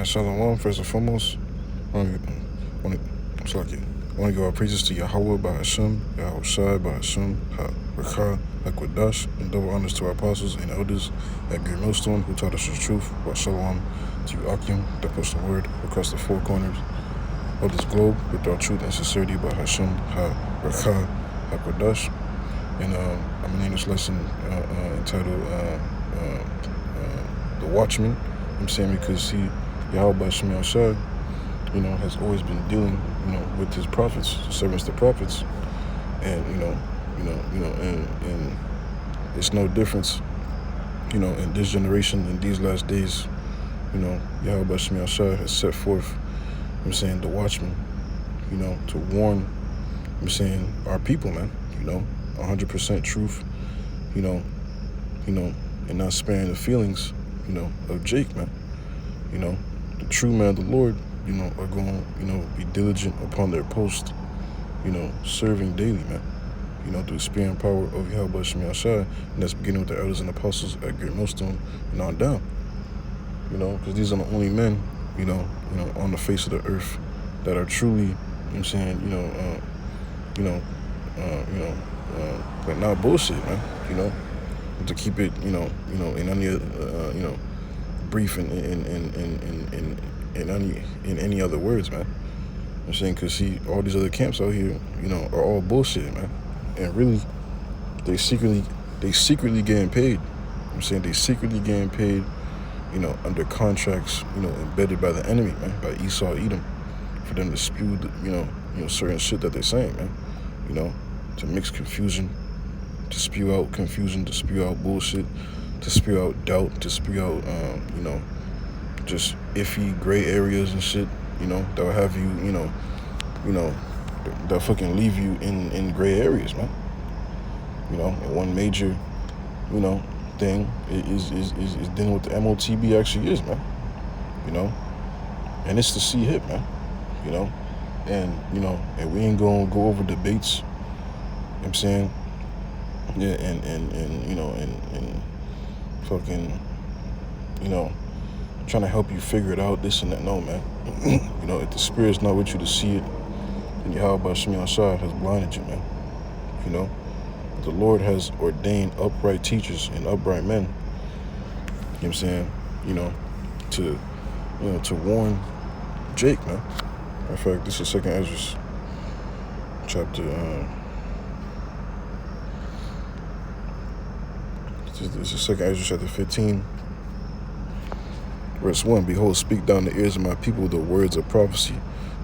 Shalom, first and foremost, I want to give our praises to Yahweh by Hashem, Yahweh Shai by Hashem, HaRakah, HaKwadash, and double honors to our apostles and elders at Great Millstone who taught us the truth. By Shalom to you, Akim, that pushed the word across the four corners of this globe with our truth and sincerity by Hashem, HaRakah, HaKwadash. And I'm going to name this lesson entitled The Watchmen. I'm saying because Yahweh Shemel Shai, has always been dealing, with his prophets, servants to prophets, and and it's no difference, in this generation, in these last days, Yahweh Shemel Shai has set forth, the watchmen, to warn, our people, man, 100% truth, and not sparing the feelings, of Jake, man, the true man of the Lord, are going to, be diligent upon their post, serving daily, man, through the spirit and power of Yahweh Shemel Shai, and that's beginning with the elders and apostles at Great Millstone and on down, because these are the only men, on the face of the earth that are truly, like not bullshit, man, to keep it, in any, brief in any other words, man. I'm saying, because all these other camps out here, are all bullshit, man. And really, they secretly getting paid. I'm saying they secretly getting paid, under contracts, embedded by the enemy, man, by Esau, Edom, for them to spew, certain shit that they're saying, man. To mix confusion, to spew out confusion, to spew out bullshit, to spew out doubt, to spew out, just iffy gray areas and shit, that will have you, that fucking leave you in gray areas, man. And one major, thing is dealing with the MOTB actually is, man. And it's the C hip, man. And we ain't gonna go over debates. I'm saying, yeah, and fucking, trying to help you figure it out, this and that. No, man. If the spirit's not with you to see it, then Yahweh Shemel Shai has blinded you, man. The Lord has ordained upright teachers and upright men. You know what I'm saying? To warn Jake, man. In fact, this is Second Ezra, chapter. This is Second Ezra, chapter 15. Verse 1, Behold, speak down the ears of my people the words of prophecy,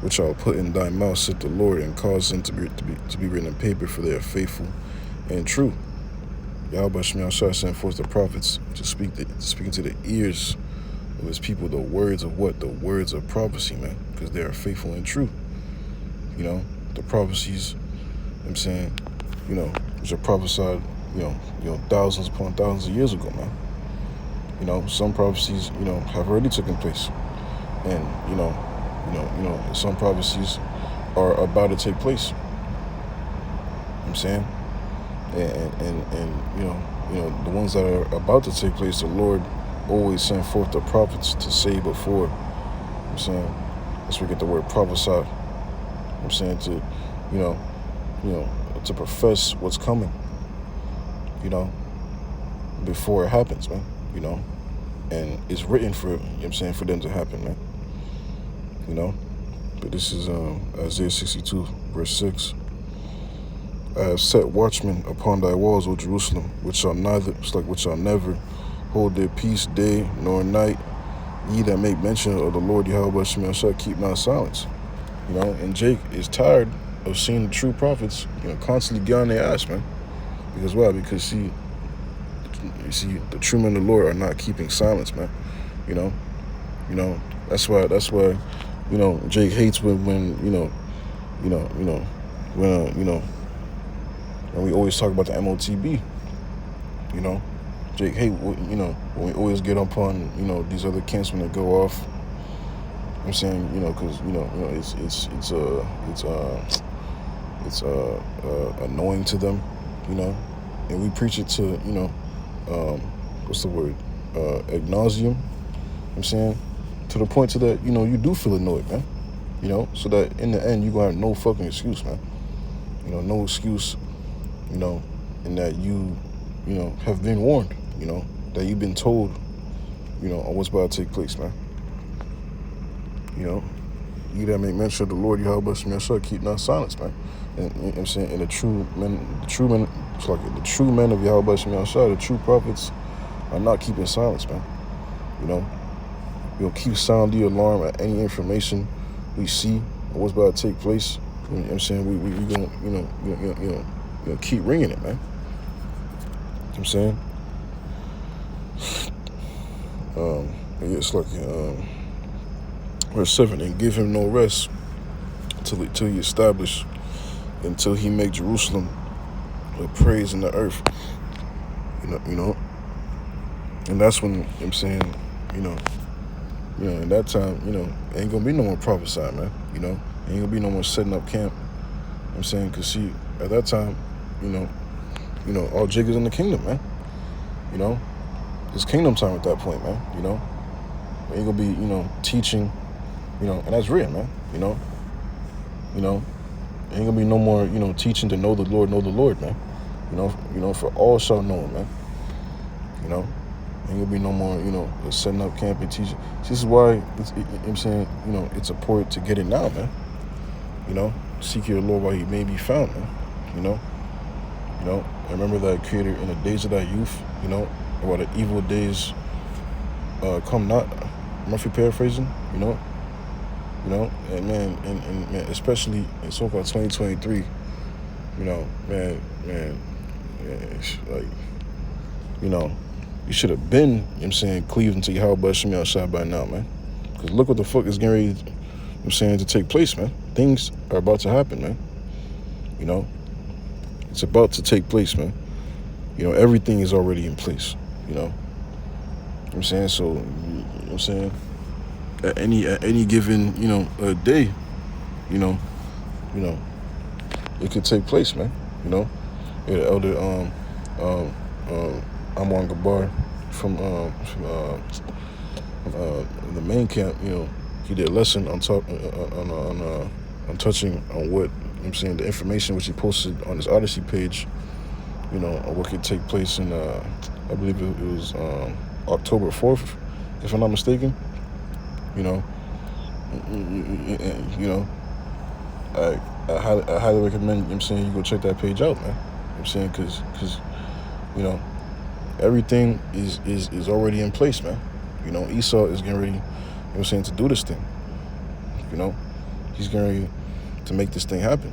which I will put in thy mouth, saith the Lord, and cause them to be written in paper, for they are faithful and true. Yahweh Shemel Shai sent forth the prophets to speak into the ears of his people the words of what? The words of prophecy, man, because they are faithful and true. The prophecies, I'm saying, which are prophesied, thousands upon thousands of years ago, man. Some prophecies, have already taken place. And, some prophecies are about to take place. I'm saying? And the ones that are about to take place, the Lord always sent forth the prophets to say before. I'm saying? That's where we get the word prophesy. I'm saying to, to profess what's coming, before it happens, man. And it's written for, for them to happen, man. But this is Isaiah 62, verse 6. I have set watchmen upon thy walls, O Jerusalem, which shall never hold their peace day nor night. Ye that make mention of the Lord Yahweh Shemel Shai, keep not silence. And Jake is tired of seeing the true prophets, constantly get on their ass, man. Because why? Because you see, the true men of the Lord are not keeping silence, man. That's why, Jake hates when we always talk about the MOTB. Jake hate, when we always get up on, these other camps when they go off. I'm saying, because, it's annoying to them, and we preach it to, what's the word? Ad nauseum. I'm saying, to the point to that, you do feel annoyed, man. So that in the end, you're going to have no fucking excuse, man. No excuse, and that you have been warned, that you've been told, on what's about to take place, man. You that make mention of the Lord Yahweh Shemashah, keep not silence, man. And you know what I'm saying, and the true men, it's like the true men of Yahweh Shemashah, the true prophets, are not keeping silence, man. We'll keep sounding the alarm at any information we see or what's about to take place. You know what I'm saying? We gonna keep ringing it, man. You know what I'm saying? It's like verse 7, and give him no rest till he establish, until he make Jerusalem a praise in the earth. And that's when, I'm saying, in that time, ain't gonna be no more prophesying, man. Ain't gonna be no more setting up camp. I'm saying, cause see, at that time, all Jacob's in the kingdom, man. It's kingdom time at that point, man. Ain't gonna be, teaching, and that's real, man. Ain't gonna be no more, teaching to know the Lord, man. For all shall know him, man. Ain't gonna be no more, setting up camp and teaching. This is why I'm saying, it's important to get it now, man. Seek your Lord while he may be found, man. I remember that creator in the days of thy youth, about the evil days come not. I'm if you're paraphrasing, and man, especially in so-called 2023, man, it's like, you should have been, cleaving to Yahweh Shem outside by now, man. Because look what the fuck is getting ready, to take place, man. Things are about to happen, man. It's about to take place, man. Everything is already in place, So, at any given, day, it could take place, man. The elder, Amon Gabar from the main camp, he did a lesson on touching on what, the information which he posted on his Odyssey page, on what could take place in, I believe it was October 4th, if I'm not mistaken. I highly recommend, you go check that page out, man. Because everything is already in place, man. Esau is getting ready, to do this thing. He's getting ready to make this thing happen.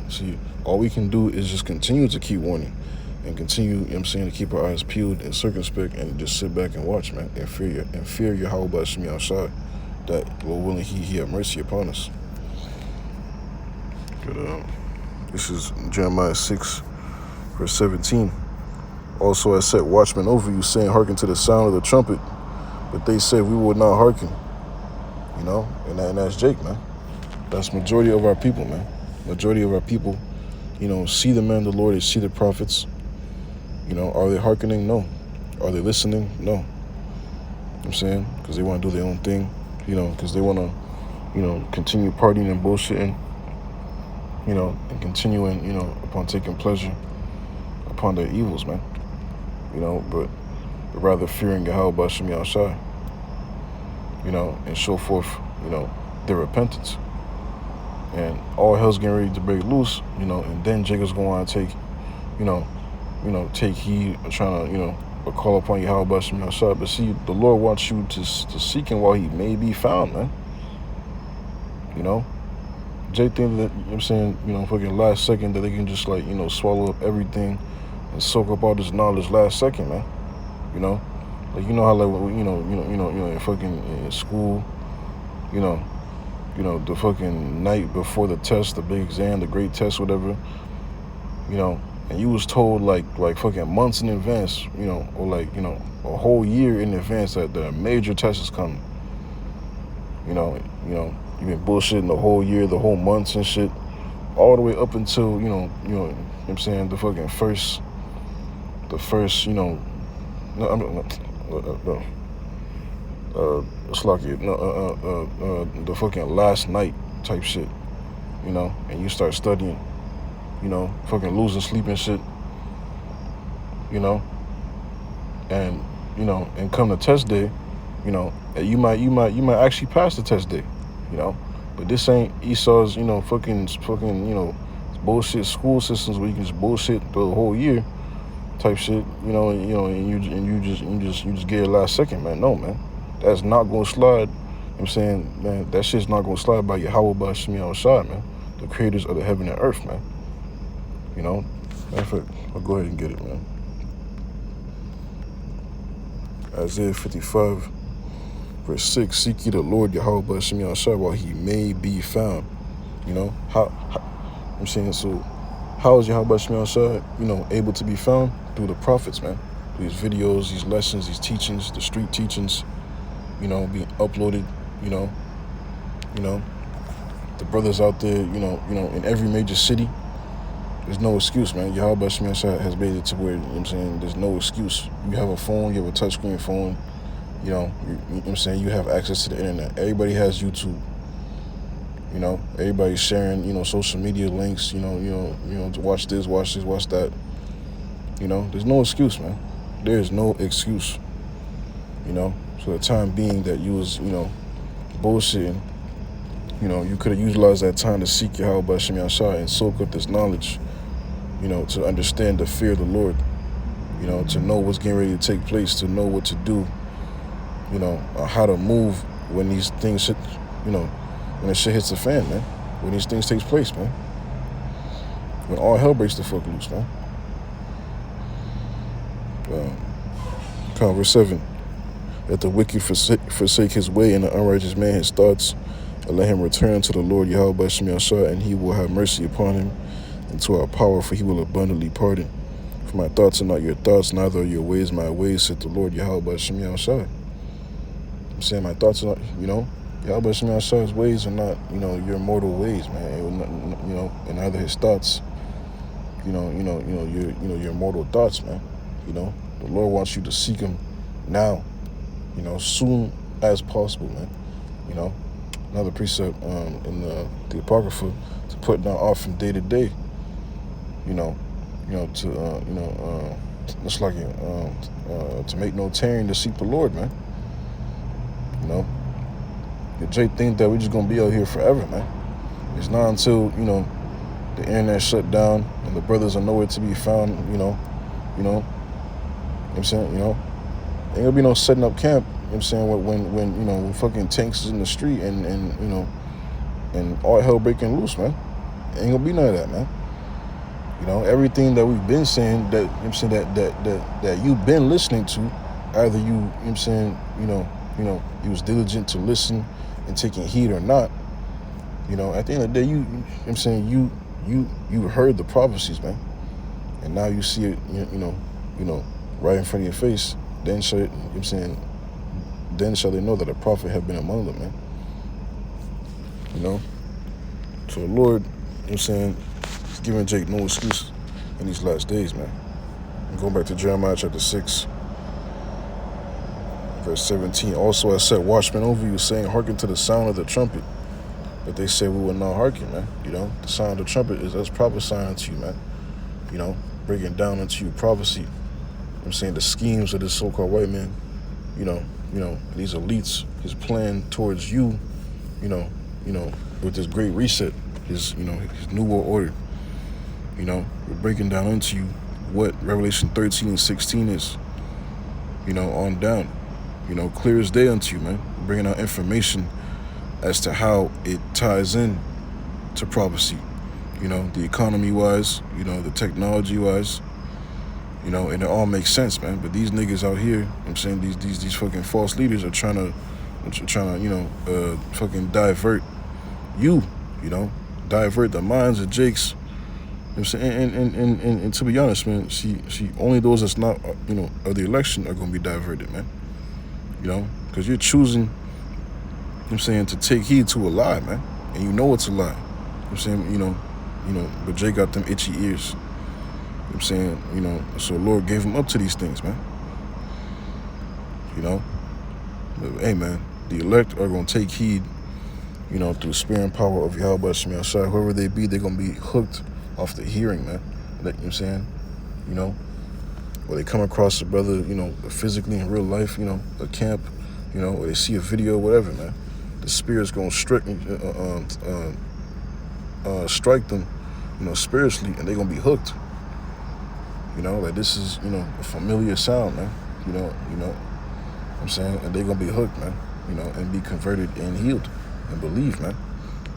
See, all we can do is just continue to keep warning and continue, to keep our eyes peeled and circumspect and just sit back and watch, man, and fear Yahweh Shem Yahshai, that, Lord willing, he have mercy upon us. But, this is Jeremiah 6, verse 17. Also, I set watchmen over you, saying, hearken to the sound of the trumpet. But they said, we will not hearken. And that's Jake, man. That's majority of our people, man. Majority of our people, see the man of the Lord, they see the prophets. Are they hearkening? No. Are they listening? No. Because they want to do their own thing, because they want to, continue partying and bullshitting, and continuing, upon taking pleasure upon their evils, man. But rather fearing Yahweh Shem Yahshai, and show forth, their repentance. And all hell's getting ready to break loose, and then Jacob's going to take, take heed, trying to, call upon Yahweh Shem Yahshai. But see, the Lord wants you to seek him while he may be found, man. Jake think that, fucking last second that they can just swallow up everything and soak up all this knowledge last second, man. How in fucking in school, the fucking night before the test, the big exam, the great test, whatever, and you was told like fucking months in advance, or a whole year in advance that the major test is coming. You've been bullshitting the whole year, the whole months and shit, all the way up until, the fucking first, it's like the fucking last night type shit, you know, and you start studying, you know, fucking losing sleep and shit, you know, and you know, and come to test day, you know, you might actually pass the test day, you know, but this ain't Esau's, you know, fucking, you know, bullshit school systems where you can just bullshit the whole year type shit, you know, and you just get it last second, man. No, man, that's not gonna slide. I'm saying, man, that shit's not gonna slide by Yahweh by Shemi Shad, man, the creators of the heaven and earth, man. You know, matter of fact, I'll go ahead and get it, man. Isaiah 55, verse 6, seek ye the Lord Yahweh by Shemi Shad while he may be found. You know, how I'm saying, so how is Yahweh Shemi Shad, you know, able to be found? Through the prophets, man. Through these videos, these lessons, these teachings, the street teachings, you know, being uploaded, you know, the brothers out there, you know, in every major city. There's no excuse, man. Yahweh Shemi Shad has made it to where, you know what I'm saying, there's no excuse. You have a phone, you have a touchscreen phone, you know what I'm saying, you have access to the internet. Everybody has YouTube. You know, everybody's sharing, you know, social media links, you know, to watch this, watch that. You know, there's no excuse, man. There's no excuse. You know, so the time being that you was, you know, bullshitting, you know, you could have utilized that time to seek Yahweh by Shemi Shad and soak up this knowledge, you know, to understand the fear of the Lord, you know, to know what's getting ready to take place, to know what to do, you know, how to move when these things hit, you know, when that shit hits the fan, man. When these things takes place, man. When all hell breaks the fuck loose, man. Verse 7. Let the wicked forsake his way and the unrighteous man his thoughts, and let him return to the Lord Yahweh by Shemi Shad, and he will have mercy upon him and to our power, for he will abundantly pardon. For my thoughts are not your thoughts, neither are your ways my ways, said the Lord Yahweh by Shemi Shad. I'm saying my thoughts are not, you know, Yahweh Shemi Shad's ways are not, you know, your mortal ways, man. You know, and neither his thoughts, your mortal thoughts, man. You know, the Lord wants you to seek him now, you know, soon as possible, man. You know, another precept in the Apocrypha, to put down off from day to day. It's like to make no tarrying to seek the Lord, man. You know, the Jake think that we're just gonna be out here forever, man. It's not until, you know, the internet shut down and the brothers are nowhere to be found, you know what I'm saying, you know, ain't gonna be no setting up camp, you know what I'm saying, when you know, when fucking tanks is in the street and you know, and all hell breaking loose, man. Ain't gonna be none of that, man. You know, everything that we've been saying, that, you know what I'm saying, that you've been listening to, either you know what I'm saying, you know, you was diligent to listen and taking heed or not, you know, at the end of the day, you know what I'm saying, you heard the prophecies, man. And now you see it, you know, right in front of your face. Then shall, you know what I'm saying, then shall they know that a prophet have been among them, man. You know? So the Lord, you know what I'm saying, is giving Jake no excuse in these last days, man. And going back to Jeremiah chapter 6, verse 17. Also I set watchmen over you, saying, hearken to the sound of the trumpet. But they said, we will not hearken, man. You know, the sound of the trumpet is us prophesying to you, man. You know, breaking down into you prophecy. You know what I'm saying, the schemes of this so-called white man, you know, these elites, his plan towards you, you know, with this great reset, his new world order. You know, we're breaking down into you what Revelation 13 and 16 is, you know, on down. You know, clear as day unto you, man. We're bringing out information as to how it ties in to prophecy. You know, the economy-wise, you know, the technology-wise, you know, and it all makes sense, man. But these niggas out here, you know what I'm saying, these fucking false leaders are trying to, you know, fucking divert you know, divert the minds of Jakes. You know what I'm saying, and to be honest, man, see, only those that's not, you know, of the election are gonna be diverted, man. You know, because you're choosing, you know what I'm saying, to take heed to a lie, man, and you know it's a lie. You know what I'm saying, you know, but Jake got them itchy ears. You know what I'm saying, you know, so the Lord gave him up to these things, man. You know, But hey, man, the elect are going to take heed, through spirit and power of Yahweh Shemi Ashai. Whoever they be, they're going to be hooked off the hearing, man. You know what I'm saying? Or they come across a brother, physically in real life, a camp, or they see a video, whatever, man. The spirit's going to strike them, spiritually, and they're going to be hooked. Like this is, a familiar sound, man. You know what I'm saying? And they're going to be hooked, man, and be converted and healed and believe, man.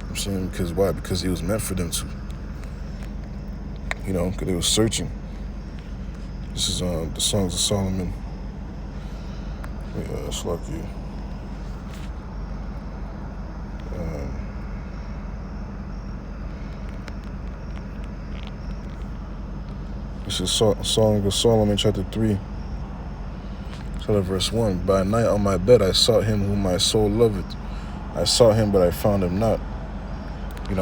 I'm saying, because why? Because it was meant for them to, because they were searching. This is the Songs of Solomon. It's like you. This is Song of Solomon, chapter 3. Verse 1. By night on my bed I sought him whom my soul loveth. I sought him, but I found him not. And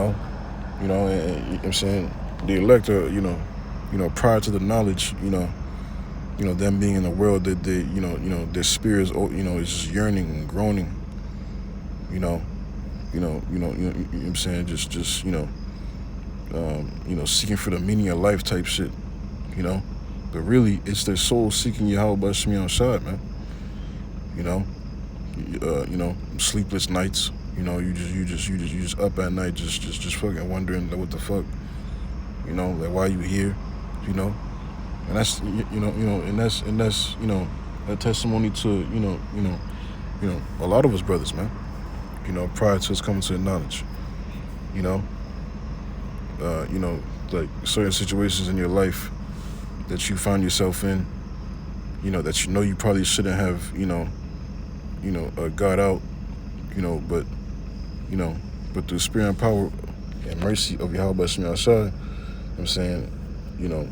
I'm saying, the elect are, prior to the knowledge, them being in the world, that they, their spirits, is just yearning and groaning. I'm saying, just seeking for the meaning of life type shit. But really, it's their soul seeking Yahweh Shemi Ashai, man. Sleepless nights. You just up at night, just fucking wondering what the fuck. Like why you here, and that's and that's a testimony to a lot of us brothers, man. Prior to us coming to the knowledge, like certain situations in your life that you find yourself in, that you probably shouldn't have, got out, but through spirit and power and mercy of Yahweh Shemi Ashai, I'm saying, you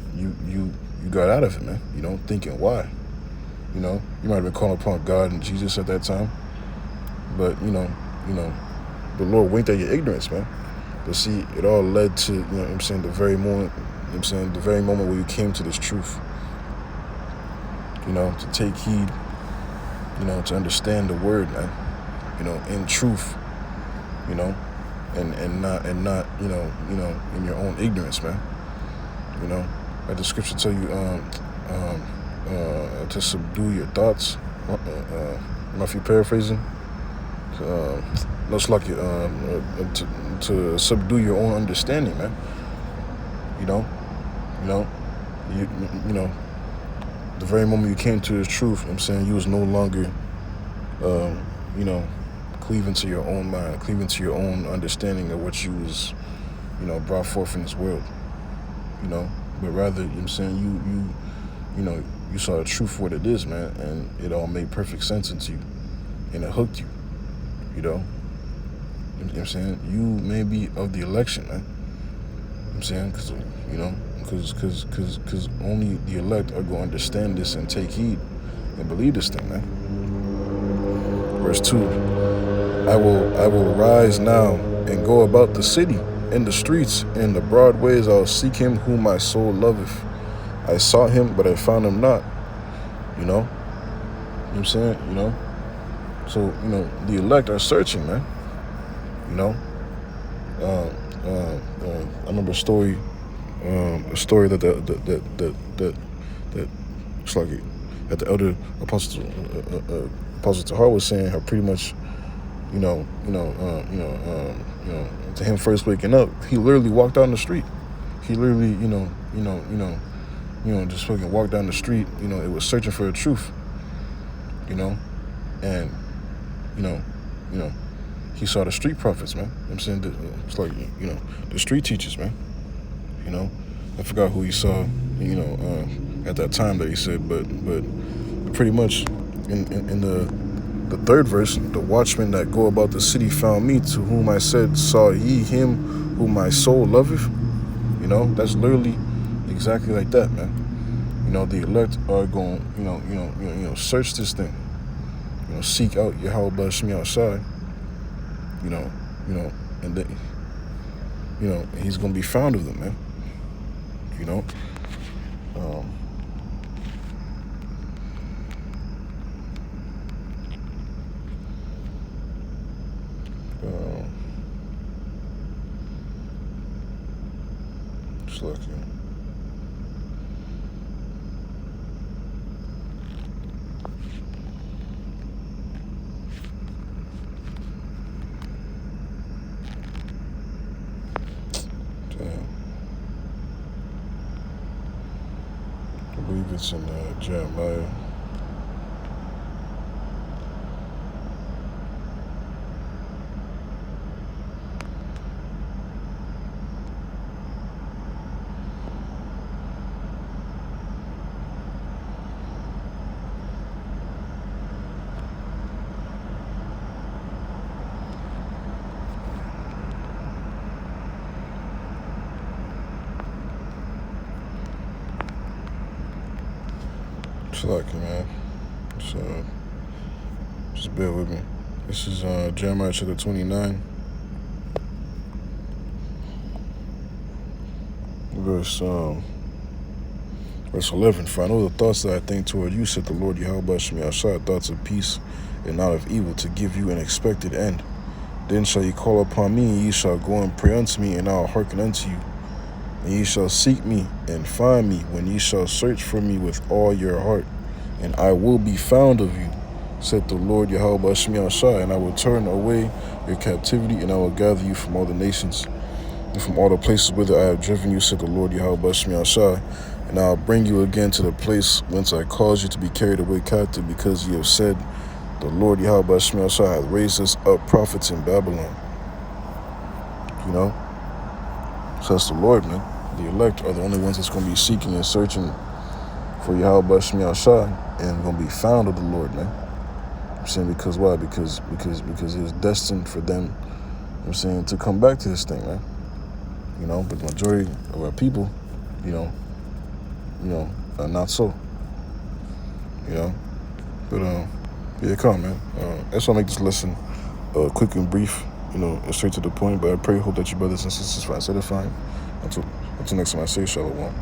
got out of it, man. Thinking why, you might have been calling upon God and Jesus at that time, but the Lord winked at your ignorance, man. But see, it all led to, the very moment. The very moment where you came to this truth, to take heed, to understand the word, man, in truth, and not, in your own ignorance, man. Like the scripture tell you, to subdue your thoughts. If you paraphrasing, looks like to subdue your own understanding, man. The very moment you came to this truth, I'm saying, you was no longer, cleaving to your own mind, cleaving to your own understanding of what you was, brought forth in this world, but rather, I'm saying, you saw the truth for what it is, man, and it all made perfect sense into you, and it hooked you, I'm saying, you may be of the election, man. I'm saying, because only the elect are going to understand this and take heed and believe this thing, man. Verse 2, I will rise now and go about the city, in the streets, in the broad ways. I will seek him whom my soul loveth. I sought him, but I found him not. You know what I'm saying? So, the elect are searching, man. I remember a story that it's like that the elder Apostle Tahar was saying, how pretty much, to him first waking up, he literally walked down the street. He literally, just fucking walked down the street. It was searching for the truth. And he saw the street prophets, man. I'm saying, it's like, the street teachers, man. I forgot who he saw, at that time that he said, but pretty much in the third verse, the watchmen that go about the city found me, to whom I said, saw ye him whom my soul loveth? That's literally exactly like that, man. The elect are going, search this thing, seek out Yahweh Shemi Ashai, and they, he's going to be found of them, man. Just lucky. Damn. I believe it's in Jeremiah. Just lucky, man. So, just bear with me. This is Jeremiah chapter 29, verse 11. For I know the thoughts that I think toward you, said the Lord Yahweh Shemiyashah, thoughts of peace and not of evil, to give you an expected end. Then shall ye call upon me, and ye shall go and pray unto me, and I will hearken unto you. And ye shall seek me and find me, when ye shall search for me with all your heart. And I will be found of you, said the Lord Yahweh Shemiyashah, and I will turn away your captivity, and I will gather you from all the nations, and from all the places whither I have driven you, said the Lord Yahweh Shemiyashah, and I will bring you again to the place whence I caused you to be carried away captive, because ye have said, the Lord Yahweh Shemiyashah hath raised us up prophets in Babylon. You know? So that's the Lord, man. The elect are the only ones that's going to be seeking and searching for Yahweh Shemiyashah and going to be found of the Lord, man. I'm saying, because why? Because it was destined for them, I'm saying, to come back to this thing, man. You know, but the majority of our people, you know, are not so. You know? But yeah, come on, man. That's why I make this lesson quick and brief, you know, and straight to the point. But I pray, hope that you brothers and sisters find satisfying. Until next time, I say shalom.